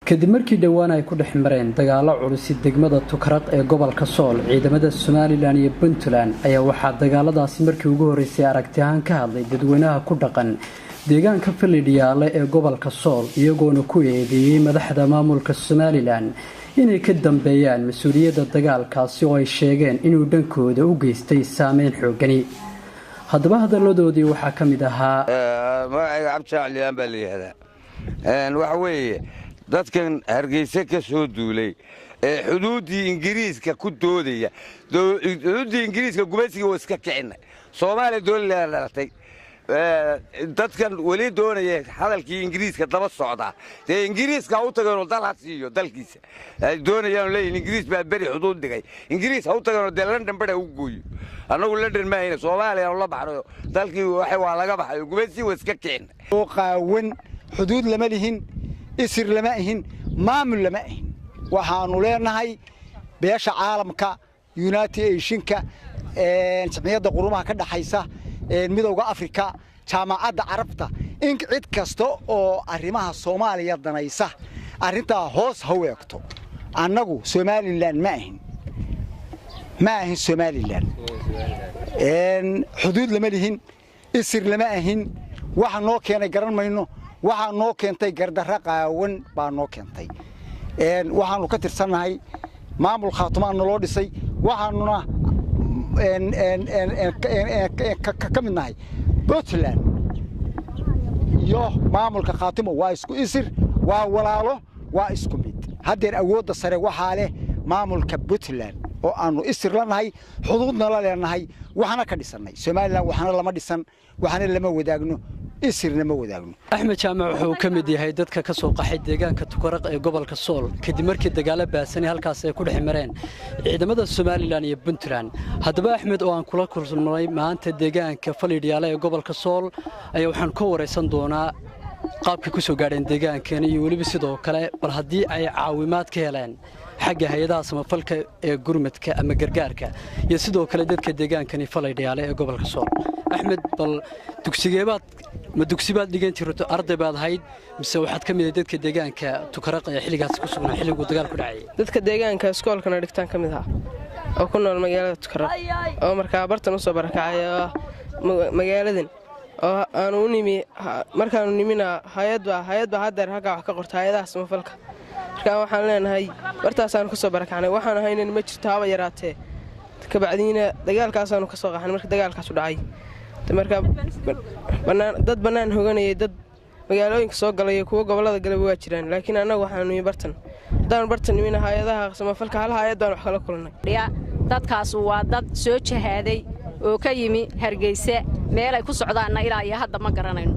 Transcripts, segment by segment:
kadib markii dhawaan ay ku dhex mareen dagaalo culus degmada Tukaraq ee gobolka Sool ciidamada Somaliland iyo Puntland ayaa waxaa dagaaladaasi markii ugu horeysay aragti ahaan ka hadlay dadweynaha ku dhaqan deegaanka Falidhiyaale ee gobolka Sool iyagoona ku eedeeyay madaxda maamulka Somaliland inay ka dambeeyaan mas'uuliyadda dagaalkaasi oo ay sheegeen inuu dhankooda u geystay saameyn xoogani haddaba hadaladoodii waxaa ka mid ahaa magaca Cabdicaliyaan baa leeyahay waxa weeye dadkan Hargeysa ka soo duulay ee xuduudii Ingiriiska ku doodaya xuduudii Ingiriiska gumaysiga oo iska kicinay Soomaaliya dowladda dhalatay dadkan wali doonaya hadalkii Ingiriiska daba socda ee Ingiriiska u tagay dalasiyo dalkiisa ay doonayaan leeyahay Ingiriis baa bari xuduud dhigay Ingiriis u tagay oo London bada u gooyo anagu London ma hayna Soomaaliya la baxro dalkii waxa waa laga baxay gumaysiga iska kicin oo qaawan xuduud lama lihin isir lama ahin maamul lama ahin waxaanu leenahay beesha caalamka United Nationska jamciyadda qurumaha ka dhaxaysa midowga Afrika jaamacadda Carabta in cid kasta oo arrimaha Soomaaliya danaysa arinta hoos haweegto annagu Somaliland ma ahin Somaliland xuduud lama lihin isir lama ahin waxa noo keenay garan mayno waxa noo keentay gardarra qaawan baa noo keentay waxaanu ka tirsanahay maamul khaatumaan loo dhisay waxaanuna ka midnahay Puntland iyo maamulka khaatimo waa isku isir waa walaalo waa isku mid haddeen awoodda sare waxa leh maamulka Puntland oo aanu isir lanahay xuduudna la leenahay waxana ka dhisanay Somaliland waxana lama dhisan waxana lama wadaagno isirna ma wadaagno Axmed Jaamac wuxuu ka mid yahay dadka ka soo qaxay deegaanka Tukaraq ee gobolka Sool kadib markii dagaalo baasan halkaas ay ku dhex mareen ciidamada Somaliland iyo Puntland haddaba Axmed oo aan kula kulmay maanta deegaanka Falidhiyaale ee gobolka Sool ayaa waxaan ka wareysan doonaa qaabka ku soo gaareen deegaankan iyo waliba sidoo kale bal hadii ay caawimaad ka heleen xagga hay'adaha samafalka ee gurmadka ama gargaarka iyo sidoo kale dadka deegaankani Falidhiyaale ee gobolka Sool Axmed bal dugsibaad dhigan jirto arday baad hayd mise waxaad ka mid dadka deegaanka Tukaraq ee xilligaas ku sugnaa xilligu dagaal ku dhacay dadka deegaanka iskoolkana dhigtaan ka mid ah oo ku nool magaalada Tukaraq oo markaa bartan u soo barakacay magaaladan oo aanu nimi markaanu nimina hay'adba hadda halka wax ka qortay hay'adaha samafalka markaa waxaan leenahay bartaas aan ku soo barakacnay waxaan haynin ma jirto haba yaraatee ka bacdiina dagaalkaas aanu ka soo qaxnay markii dagaalkaas u dhacay marka dad banaan hoganayay dad magaalooyinka soo galay kuwa gobolada galay waa jiraan laakiin anagu waxaanu bartan nimina hay'adaha samafalka hal hay'adaan wax kala kulnay dadkaas waa dad soo jahaaday oo ka yimi Hargeysa meel ay ku socdaana ilaa iyo hadda ma garanayno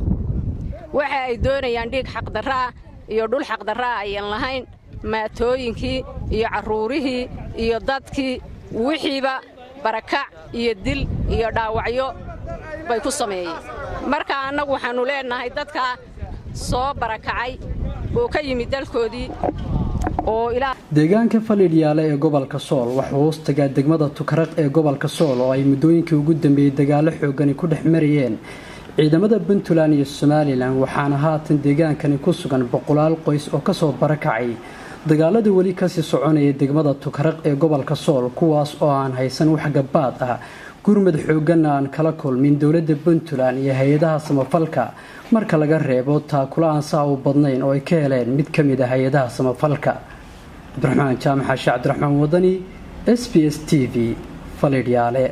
waxa ay doonayaan dhiig xaq darra iyo dhul xaq darra ayaan lahayn maatooyinkii iyo caruurihii iyo dadkii wixiiba barakac iyo dil iyo dhaawacyo bay ku sameeyeen marka anagu waxaanu leenahay dadka soo barakacay oo ka yimi dalkoodii oo deegaanka Falidhiyaale ee gobolka Sool waxa uu hoostagaa degmada Tukaraq ee gobolka Sool oo ay muddooyinkii ugu dambeeyay dagaalo xooggan ku dhex marayeen ciidamada Puntland iyo Somaliland waxaana haatan deegaankani ku sugan boqolaal qoys oo ka soo barakacay dagaaladii wali ka sii soconayay degmada Tukaraq ee gobolka Sool kuwaas oo aan haysan wax gabaad ah gurmad xooggan aan kala kulmin dawladda Puntland iyo hay'adaha samafalka marka laga reebo taakula aan saa u badnayn oo ay ka heleen mid ka mid ah hay'adaha samafalka Abdiraxmaan Jaamac Cabdiraxmaan Wadani SBS TV Falidhiyaale